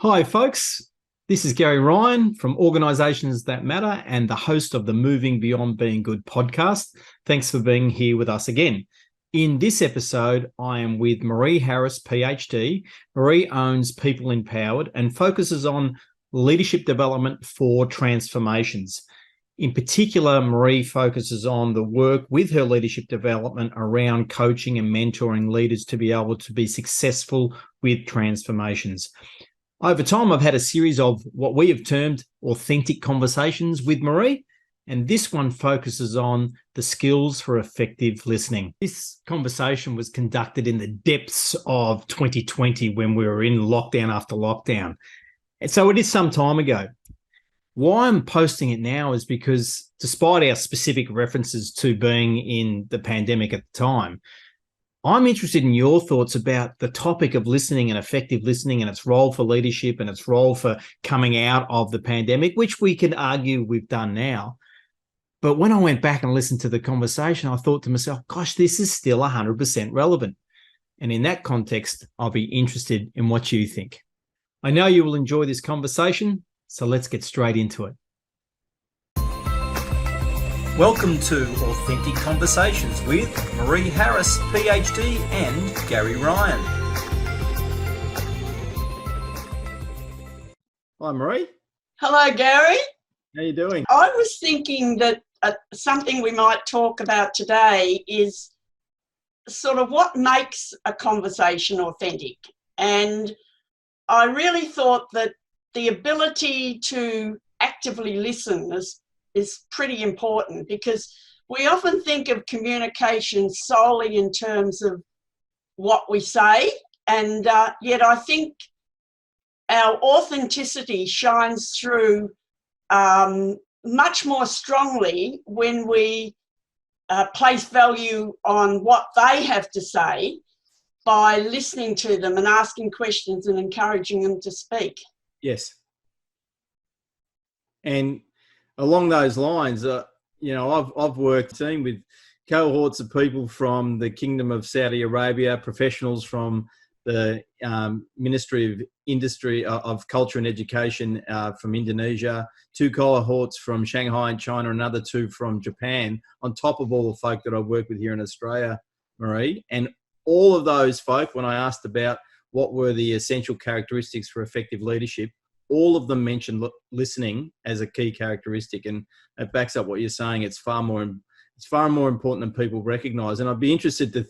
Hi, folks. This is Gary Ryan from Organisations That Matter and the host of the Moving Beyond Being Good podcast. Thanks for being here with us again. In this episode, I am with Maree Harris PhD. Maree owns People Empowered and focuses on leadership development for transformations. In particular, Maree focuses on the work with her leadership development around coaching and mentoring leaders to be able to be successful with transformations. Over time, I've had a series of what we have termed authentic conversations with Maree, and this one focuses on the skills for effective listening. This conversation was conducted in the depths of 2020 when we were in lockdown after lockdown. And so it is some time ago. Why I'm posting it now is because despite our specific references to being in the pandemic at the time, I'm interested in your thoughts about the topic of listening and effective listening and its role for leadership and its role for coming out of the pandemic, which we can argue we've done now. But when I went back and listened to the conversation, I thought to myself, gosh, this is still 100% relevant. And in that context, I'll be interested in what you think. I know you will enjoy this conversation, so let's get straight into it. Welcome to Authentic Conversations with Maree Harris, PhD, and Gary Ryan. Hi, Maree. Hello, Gary. How are you doing? I was thinking that something we might talk about today is sort of what makes a conversation authentic. And I really thought that the ability to actively listen is pretty important, because we often think of communication solely in terms of what we say, and yet I think our authenticity shines through much more strongly when we place value on what they have to say by listening to them and asking questions and encouraging them to speak. Yes. And along those lines, I've worked with cohorts of people from the Kingdom of Saudi Arabia, professionals from the Ministry of Industry of Culture and Education from Indonesia, two cohorts from Shanghai and China, another two from Japan, on top of all the folk that I've worked with here in Australia, Maree. And all of those folk, when I asked about what were the essential characteristics for effective leadership, all of them mentioned listening as a key characteristic, and it backs up what you're saying. It's far more important than people recognise. And I'd be interested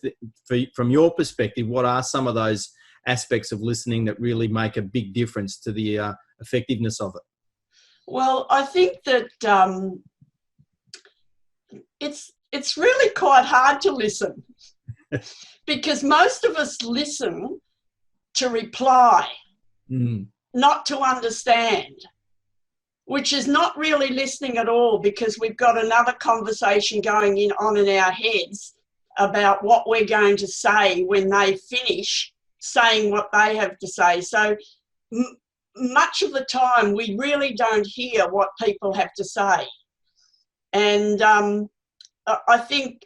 from your perspective, what are some of those aspects of listening that really make a big difference to the effectiveness of it? Well, I think that it's really quite hard to listen because most of us listen to reply. Not to understand, which is not really listening at all, because we've got another conversation going on in our heads about what we're going to say when they finish saying what they have to say. So much of the time we really don't hear what people have to say. And I think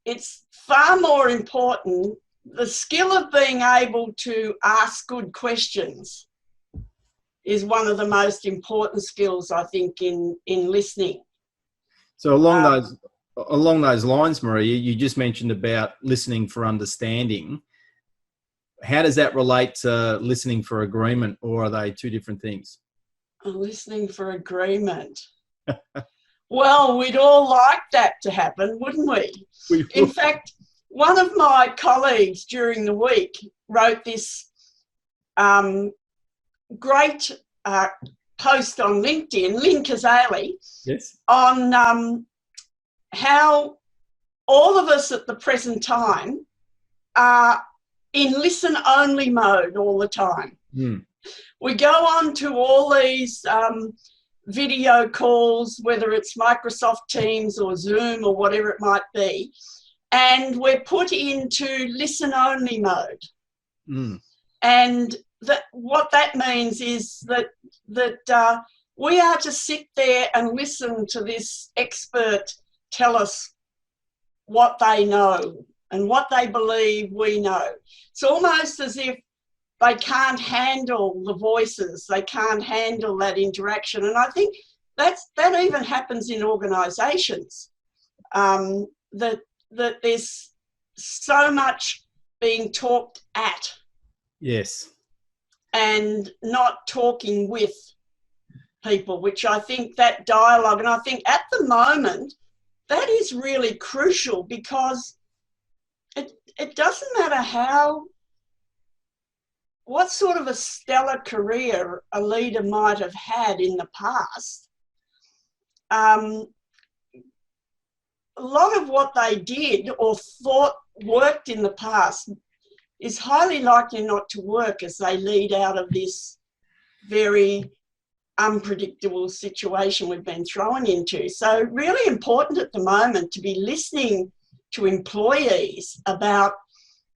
it's far more important. The skill of being able to ask good questions is one of the most important skills, I think, in listening. So along those lines, Maree, you just mentioned about listening for understanding. How does that relate to listening for agreement, or are they two different things? Listening for agreement. Well, we'd all like that to happen, wouldn't we? In fact, one of my colleagues during the week wrote this great post on LinkedIn, Lynn Kazali, yes, on how all of us at the present time are in listen-only mode all the time. We go on to all these video calls, whether it's Microsoft Teams or Zoom or whatever it might be, and we're put into listen-only mode. And what that means is that we are to sit there and listen to this expert tell us what they know and what they believe we know. It's almost as if they can't handle the voices, they can't handle that interaction. And I think that even happens in organisations, that there's so much being talked at. Yes. And not talking with people, which I think that dialogue, and I think at the moment, that is really crucial, because it doesn't matter what sort of a stellar career a leader might have had in the past. A lot of what they did or thought worked in the past is highly likely not to work as they lead out of this very unpredictable situation we've been thrown into. So really important at the moment to be listening to employees about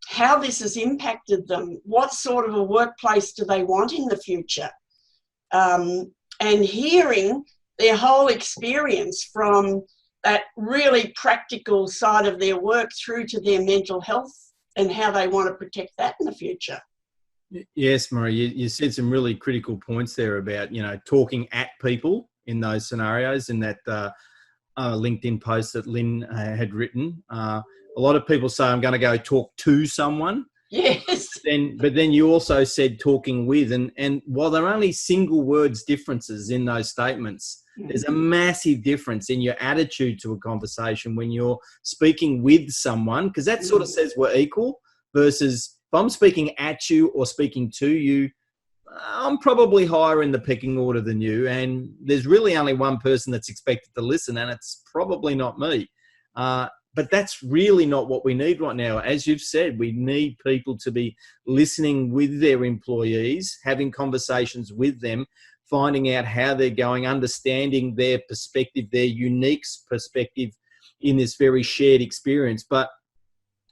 how this has impacted them, what sort of a workplace do they want in the future, and hearing their whole experience from that really practical side of their work through to their mental health and how they want to protect that in the future. Yes, Maree, you said some really critical points there about, talking at people in those scenarios, in that LinkedIn post that Lynn had written. A lot of people say, I'm going to go talk to someone. Yes. But then you also said talking with, and while there are only single words differences in those statements, there's a massive difference in your attitude to a conversation when you're speaking with someone, because that sort of says we're equal, versus if I'm speaking at you or speaking to you, I'm probably higher in the pecking order than you, and there's really only one person that's expected to listen, and it's probably not me. But that's really not what we need right now. As you've said, we need people to be listening with their employees, having conversations with them, finding out how they're going, understanding their perspective, their unique perspective in this very shared experience. But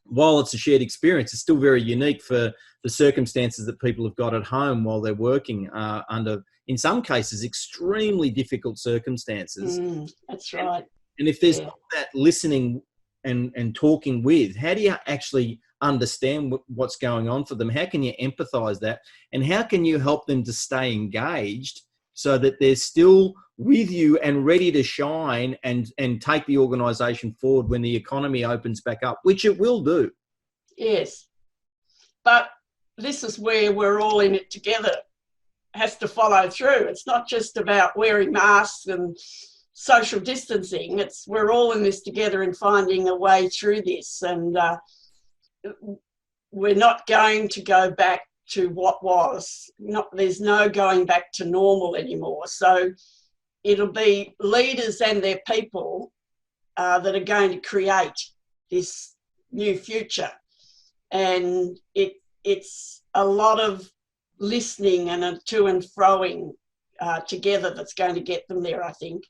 while it's a shared experience, it's still very unique for the circumstances that people have got at home while they're working under, in some cases, extremely difficult circumstances. That's right. And if there's not that listening and talking with, how do you actually understand what's going on for them? How can you empathize that? And how can you help them to stay engaged so that they're still with you and ready to shine and take the organisation forward when the economy opens back up, which it will do? Yes. But this is where we're all in it together. It has to follow through. It's not just about wearing masks and social distancing. We're all in this together and finding a way through this. And we're not going to go back to what was. There's no going back to normal anymore. So it'll be leaders and their people that are going to create this new future. And it's a lot of listening and a to and froing together that's going to get them there, I think.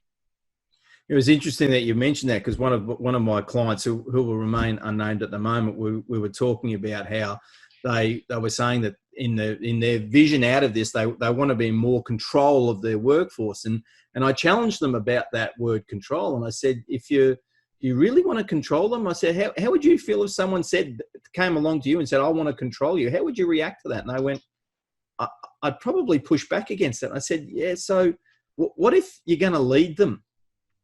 It was interesting that you mentioned that, because one of my clients who will remain unnamed at the moment, we were talking about how they were saying that in their vision out of this, they want to be in more control of their workforce, and I challenged them about that word control, and I said, if you really want to control them, I said, how would you feel if someone came along to you and said, I want to control you? How would you react to that? And they went, I'd probably push back against it. And I said, yeah, so what if you're going to lead them?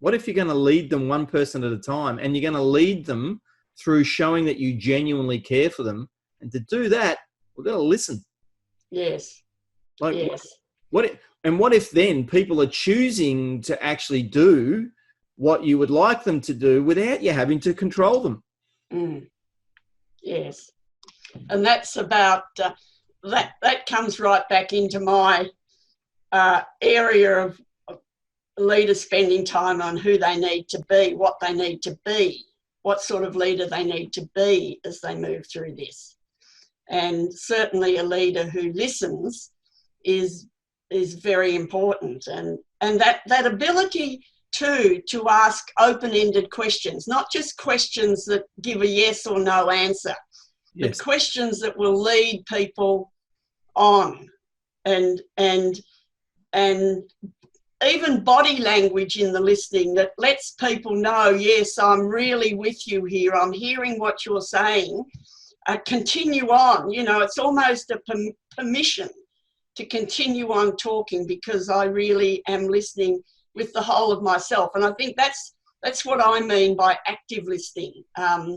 What if you're going to lead them one person at a time, and you're going to lead them through showing that you genuinely care for them? And to do that, we've got to listen. Yes. Yes. What if then people are choosing to actually do what you would like them to do without you having to control them? Yes. And that's about, that comes right back into my area of leaders spending time on who they need to be, what they need to be, what sort of leader they need to be as they move through this. And certainly a leader who listens is very important. And that ability to ask open-ended questions, not just questions that give a yes or no answer, but questions that will lead people on, and even body language in the listening that lets people know, yes, I'm really with you here. I'm hearing what you're saying. continue on. You know, it's almost a permission to continue on talking because I really am listening with the whole of myself. And I think that's what I mean by active listening. How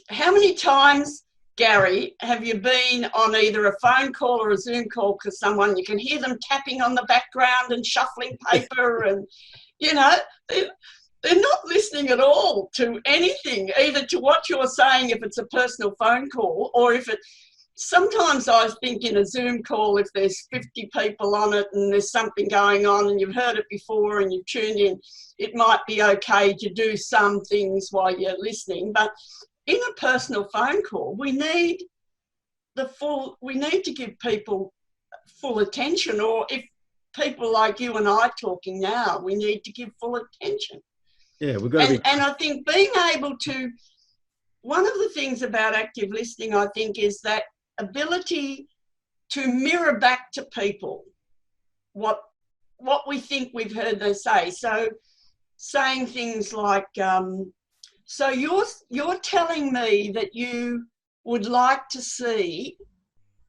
many times, Gary, have you been on either a phone call or a Zoom call because someone, you can hear them tapping on the background and shuffling paper and, you know, they're not listening at all to anything, either to what you're saying if it's a personal phone call or if it, sometimes I think in a Zoom call, if there's 50 people on it and there's something going on and you've heard it before and you've tuned in, it might be okay to do some things while you're listening. But in a personal phone call, we need to give people full attention, or if people like you and I talking now, we need to give full attention. Yeah, we've got to and I think being able to, one of the things about active listening, I think, is that ability to mirror back to people what we think we've heard they say. So saying things like, so you're telling me that you would like to see,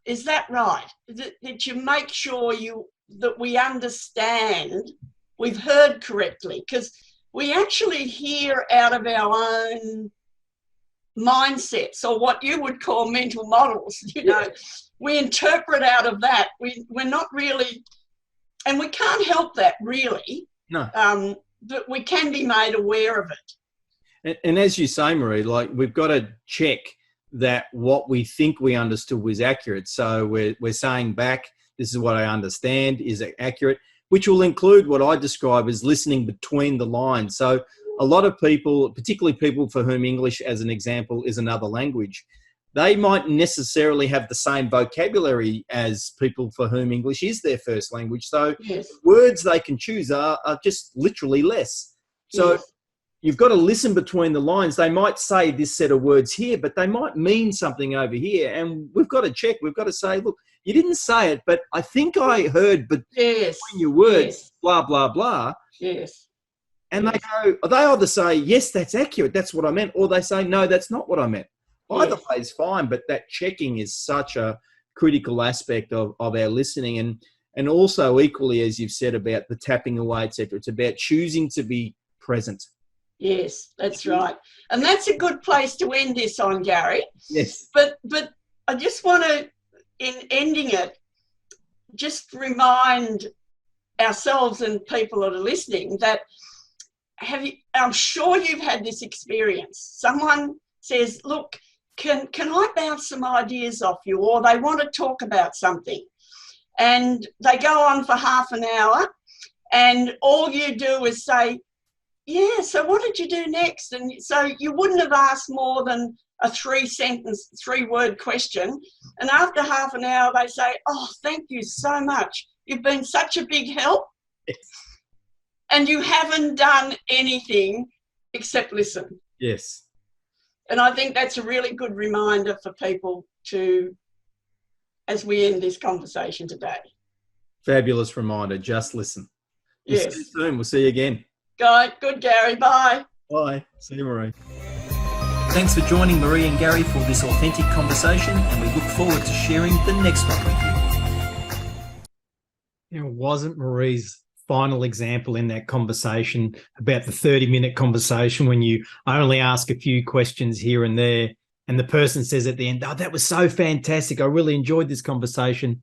is that right? That you make sure that we understand we've heard correctly, because we actually hear out of our own mindsets, or what you would call mental models, you know. We interpret out of that. We're not really, and we can't help that really. No. But we can be made aware of it. And as you say, Maree, like, we've got to check that what we think we understood was accurate. So we're saying back, this is what I understand, is it accurate? Which will include what I describe as listening between the lines. So a lot of people, particularly people for whom English, as an example, is another language, they might necessarily have the same vocabulary as people for whom English is their first language. So yes, words they can choose are just literally less. So yes, you've got to listen between the lines. They might say this set of words here, but they might mean something over here. And we've got to check. We've got to say, look, you didn't say it, but I think I heard between your words, blah, blah, blah. Yes. And they either say, yes, that's accurate, that's what I meant, or they say, no, that's not what I meant. Either way is fine, but that checking is such a critical aspect of our listening. And also equally, as you've said about the tapping away, etc., it's about choosing to be present. Yes, that's right. And that's a good place to end this on, Gary. Yes. But I just want to, in ending it, just remind ourselves and people that are listening that I'm sure you've had this experience. Someone says, look, can I bounce some ideas off you? Or they want to talk about something. And they go on for half an hour and all you do is say, yeah, so what did you do next? And so you wouldn't have asked more than a 3-word question. And after half an hour, they say, oh, thank you so much. You've been such a big help. Yes. And you haven't done anything except listen. Yes. And I think that's a really good reminder for people to, as we end this conversation today. Fabulous reminder. Just listen. Yes. We'll see you soon. We'll see you again. Good, Gary. Bye. Bye. See you, Maree. Thanks for joining Maree and Gary for this authentic conversation, and we look forward to sharing the next one with you. It wasn't Maree's final example in that conversation about the 30-minute conversation when you only ask a few questions here and there, and the person says at the end, oh, that was so fantastic. I really enjoyed this conversation.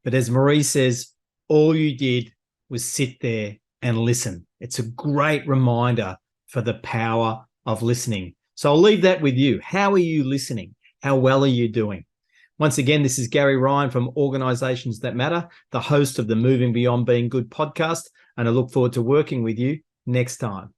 But as Maree says, all you did was sit there and listen. It's a great reminder for the power of listening. So I'll leave that with you. How are you listening? How well are you doing? Once again, this is Gary Ryan from Organisations That Matter, the host of the Moving Beyond Being Good podcast, and I look forward to working with you next time.